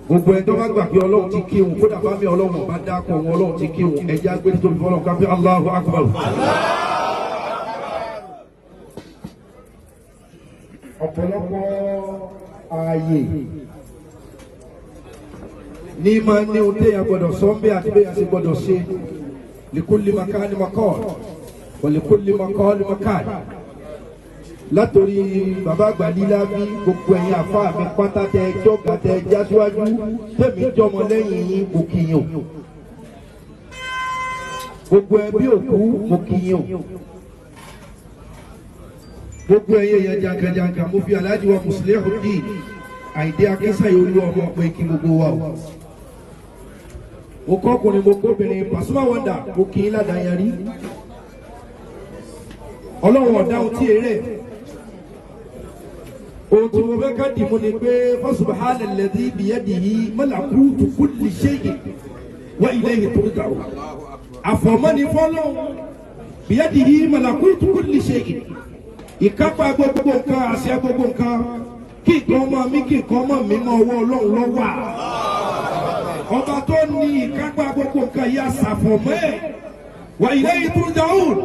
gbogbo ẹni tó bá gbà pé ọlọ́run ti kí òun kódà bá mi ọlọ́run bá dákọ̀ òun ọlọ́run ti kí òun ẹja gbé nítorí fọlọ́run ká pé Allahu Akbar. ọ̀pọ̀lọpọ̀ ààyè ní máa ní ohun téèyàn gbọ́dọ̀ sọ ń bẹ́ àti bẹ́ẹ̀ àti gbọ́dọ̀ ṣe likulli makani maqal wa likulli maqali makan. látòrí bàbá àgbà lílá bí gbogbo ẹ̀yin àfa mi pátá tẹ ẹjọ́ ga tẹ ẹjá síwájú tẹ̀mí jọmọ lẹ́yìn yín kò kíyàn gbogbo ẹbí òkú kò kíyàn gbogbo ẹ̀yin ẹ̀yẹ jankan-jankan mo fi Alhaji wa Muslihuddin Àyìndé Akínsáyé olú ọmọ pé kí gbogbo wa o. mo kọ́ ọkùnrin mo kóbìnrin Pasuma Wonder mo kì í ládàá yẹn rí ọlọ́run ọ̀dáhùn tí èrè ohun tí mo fẹ́ ká dì mú ni pé fasubhana alladhi biyadihi malakutu kulli shay'in wa ilayhi turja'un. àfọ̀mọ́ni fọ́lọ́ biyadihi malakutu kulli shay'in ìkápá gbogbo nǹkan àṣẹ gbogbo nǹkan kí nǹkan ọmọ mi kí nǹkan ọmọ mi mọ ọwọ́ ọlọ́run lọ́wọ́ ọba tó ní ìkápá gbogbo nǹkan yà sàfọ̀mọ́ ẹ̀ wa ilayhi turja'un.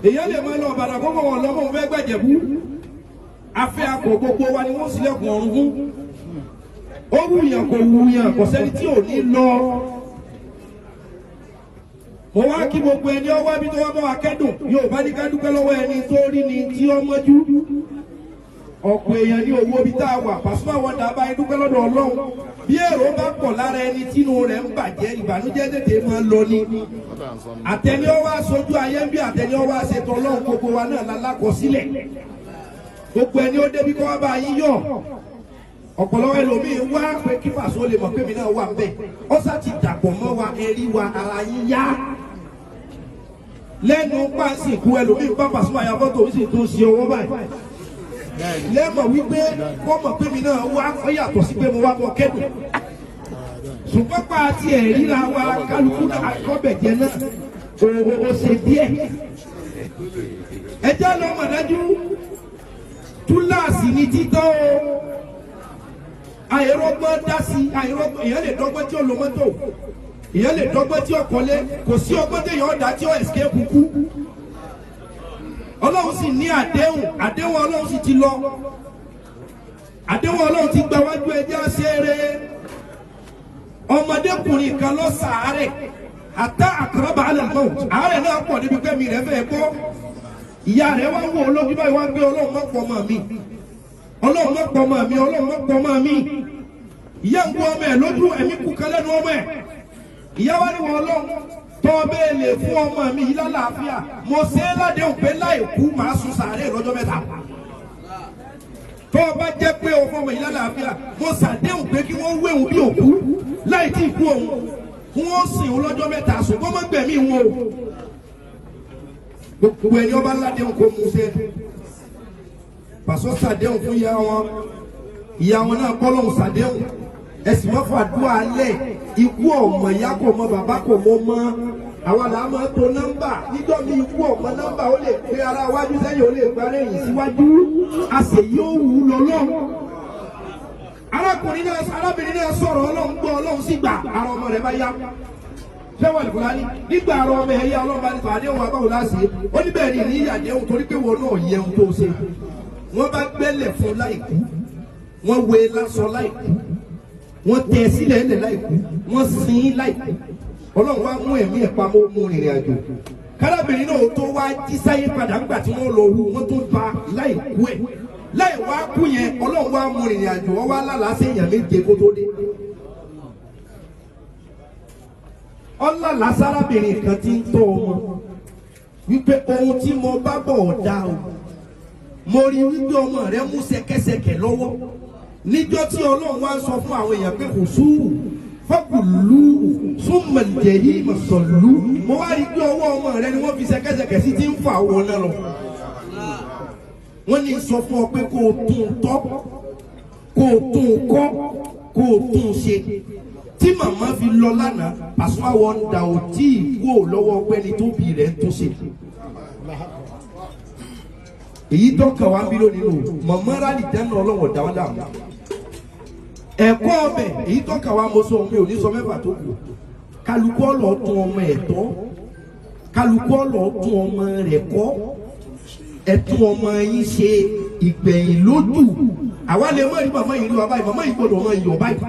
èyàn lè máa lọ bàdà gbogbo wọn lọ́mọ òun fẹ́ gbàjẹ̀bú afẹ́ akọ gbogbo wa ni wọ́n sílẹ̀kùn ọ̀run fún ó wùyàn kò wùyàn kò sẹ́ni tí ò ní lọ. mo wá kí gbogbo ẹni ọwọ́ ibi tó wá bá wa kẹ́dùn yóò bá ní ká dúpẹ́ lọ́wọ́ ẹni tó rí ni tí ó mọ́jú ọ̀pọ̀ èèyàn ní owó ibi tá a wà Pasuma Wonder bá dúpẹ́ lọ́dọ̀ Ọlọ́run bí èrò bá pọ̀ lára ẹni tínú rẹ̀ ń bàjẹ́ ìbànújẹ́ tètè máa lọ ni àtẹni ọwọ́ aṣojú ayé bí àtẹni ọwọ́ aṣètò Ọlọ́run gbogbo wa náà lálákọsílẹ̀ gbogbo ẹni ó débi kọ́ wá bá yín yọ̀ ọ̀pọ̀lọpọ̀ ẹlòmíín wá pé kí Paso lè mọ̀ pé mi náà wà ń bẹ̀ ó sá ti dàpọ̀ mọ́ wa ẹ̀rí wa ara yín yá lẹ́nu pàṣípù ẹlòmíín bá Pasuma ya fọ́tò ó sì tún ṣe owó báyìí lẹ́mọ̀ wípé wọ́n mọ̀ pé mi náà wá ọ yàtọ̀ sí pé mo wá bọ̀ kẹ́dùn ṣùgbọ́n pa àti ẹ̀ríra wa kálukú àkọ́bẹ̀jẹ náà ó ṣe díẹ̀ ẹjẹ́ lọ mọ̀ dájú túláàsì ní títọ́ o àìrọ́gbọ́n dá sí àìrọ́gbọ́n èèyàn lè dọ́gbọ́n tí ó lo mọ́tò èèyàn lè dọ́gbọ́n tí ó kọ́lé kò sí ọgbọ́n tí èèyàn dá tí ó escape kú ọlọ́run sì ní àdéhùn ọlọ́run sì ti lọ àdéhùn ọlọ́run ti gba wájú ẹjẹ́ àṣẹrẹ ọmọdékùnrin kan lọ sàárẹ̀ àtà àkàràbà àlàmọ́ àárẹ̀ náà pọ̀ níbi pẹ́mi rẹ̀ fẹ́ bọ́ ìyá rẹ̀ wá wò olójú báyìí wá gbé ọlọ́run má pọ̀ mọ́ mi ọlọ́run má pọ̀ mọ́ mi ọlọ́run má pọ̀ mọ́ mi ìyá ń gbọ́ ọmọ ẹ̀ lójú ẹ̀mí kú kan lẹ́nu ọmọ ẹ̀ ìyá wá ní wọn ọlọ́run tọ́ bẹ́ẹ̀ lè fún ọmọ mi yìí lálàáfíà mo ṣe é ládéhùn pé láì kú màá sun sàárẹ̀ lọ́jọ́ mẹ́ta tọ́ bá jẹ́ pé o fún ọmọ yìí lálàáfíà mo ṣàdéhùn pé kí wọ́n wéhùn bí òkú láì tí ì kú òun kí wọ́n sìn òun lọ́jọ́ mẹ́ta ṣùgbọ́n má gbẹ̀mí wọn o gbogbo ẹni ọba ládéhùn kó mú ṣe Paso ṣàdéhùn fún ìyá wọn náà kọ́ lóhùn ṣàdéhùn ẹ̀sìn mọ́ fàdúrà alẹ́ ikú ọmọ ìyá kò mọ bàbá kò mọ mọ́ àwọn làá máa tó nọ́mbà níjọ́ mi ikú ọmọ nọ́mbà ó lè pe ara wájú sẹ́yìn ó lè parí ẹ̀yìn síwájú a sì yóò wù ú lọ́lọ́run arábìnrin náà sọ̀rọ̀ ọlọ́run gbọ́ ọlọ́run sì gbà ara ọmọ rẹ̀ bá yá fẹ́wọ̀n ìfúnni nígbà ara ọmọ ẹ̀ yá ọlọ́run bá ní fàdé òun abáwò láṣẹ ó ní bẹ́ẹ̀ ni ní ìyàdéhùn torí pé wọn náà yẹ ohun tó ṣe wọ́n bá gbẹ́lẹ̀ fún láìkú wọ́n wé lásán láìkú wọ́n tẹ sílẹ̀ ẹ̀lẹ̀ láìkú wọ́n sin láìkú ọlọ́run wá mú ẹ̀mí ẹ̀ pamọ́ mú rìnrìn àjò kárábìnrin náà tó wá jí sáyé padà nígbà tí wọ́n lọ hu wọ́n tó ba láìkú ẹ̀ láì wá kú yẹn ọlọ́run wá mú rìnrìn àjò wọ́n wá lálàá sí èèyàn méje kó tó dé. ọlọ́lá sárábìnrin kan ti ń tọ́ ọmọ wípé ohun tí mo bá bọ̀ ọ̀dà o mo rí wípé ọmọ rẹ mú ṣẹ̀kẹ̀ṣẹ̀kẹ̀ lọ́wọ́ níjọ́ tí ọlọ́run wá ń sọ fún àwọn èèyàn pé kò sùúrù fọ́kùlù súnmọ̀lìjẹ̀ yìí mọ̀sọ̀lù mo wá rí pé ọwọ́ ọmọ rẹ ni wọ́n fi ṣẹ̀kẹ̀ṣẹ̀kẹ̀ sí ti ń fà wọ́n náà lọ. wọ́n ní sọ fún ọ pé kó o tún tọ́ kó o tún kọ́ kó o tún ṣe tí màmá fi lọ lánàá Pasuma Wonder ò tí ì kú ò lọ́wọ́ pẹ́ni tó bì rẹ̀ tó ṣe. èyí tó kàn wá bí lónìí lò màmá rálì dáná ọlọ́wọ̀ dáwọ́ dàmú ẹ̀kọ́ ọbẹ̀ èyí tó kà wá mo sọ mi ò ní sọ mẹ́fà tó kù kálukú ọlọ́ tún ọmọ ẹ̀tọ́ kálukú ọlọ́ tún ọmọ rẹ̀ kọ́ ẹ̀tún ọmọ yín ṣe ìgbẹ̀yìn lójú àwa lè mọ̀ ní màmá yìí rí wa báyìí màmá yìí gbọ́dọ̀ mọ iyọ̀ báyìí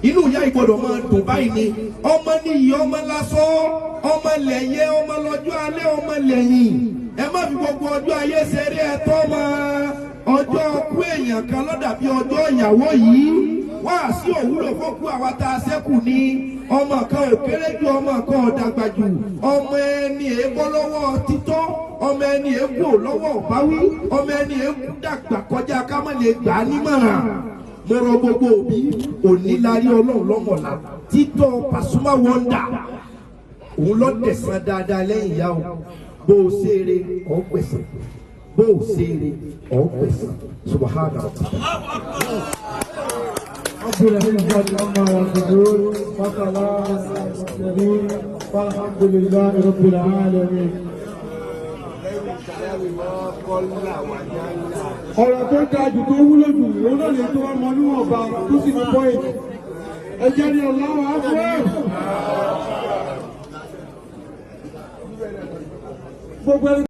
inú ìyá yìí gbọ́dọ̀ mọ dùn báyìí ni ọmọ níyì ọmọ lásán ọmọ lẹ̀yẹ ọmọ lọ́jọ́ alẹ́ ọmọ lẹ́yìn ẹ má fi gbogbo ọjọ́ ayé ṣeré ẹ̀tọ́ mọ́ ọjọ́ kú èèyàn kan ló dàbí ọjọ́ ìyàwó yìí wá sí òwúrò fọ́kú àwa tá a ṣẹ́kù ní ọmọ kan ò kéré jù ọmọ kan ò dàgbà jù ọmọ ẹni èébọ́ lọ́wọ́ títọ́ ọmọ ẹni èébò lọ́wọ́ báwí ọmọ ẹni èébù dàgbà kọjá ká má lè gbà á nímọ̀ràn mo rọ gbogbo òbí òní lárí ọlọ́run lọ́mọ̀lá títọ́ Pasuma Wonder òun lọ tẹ̀sán dáadáa lẹ́yìn ìyá o bó o ṣeré ọ̀ pẹ̀sẹ̀ bó o ṣeré ọ̀ pẹ̀sẹ̀ subahana. Alhamdulillahi rabbil alamin. Ọ̀rọ̀ tó ga jù tó wúlò jù òun náà lè tó ọmọ níwọ̀nba tó sì ní pọ́ìntì. Ẹ jẹ́ ní Allahu Akbar. Gbogbo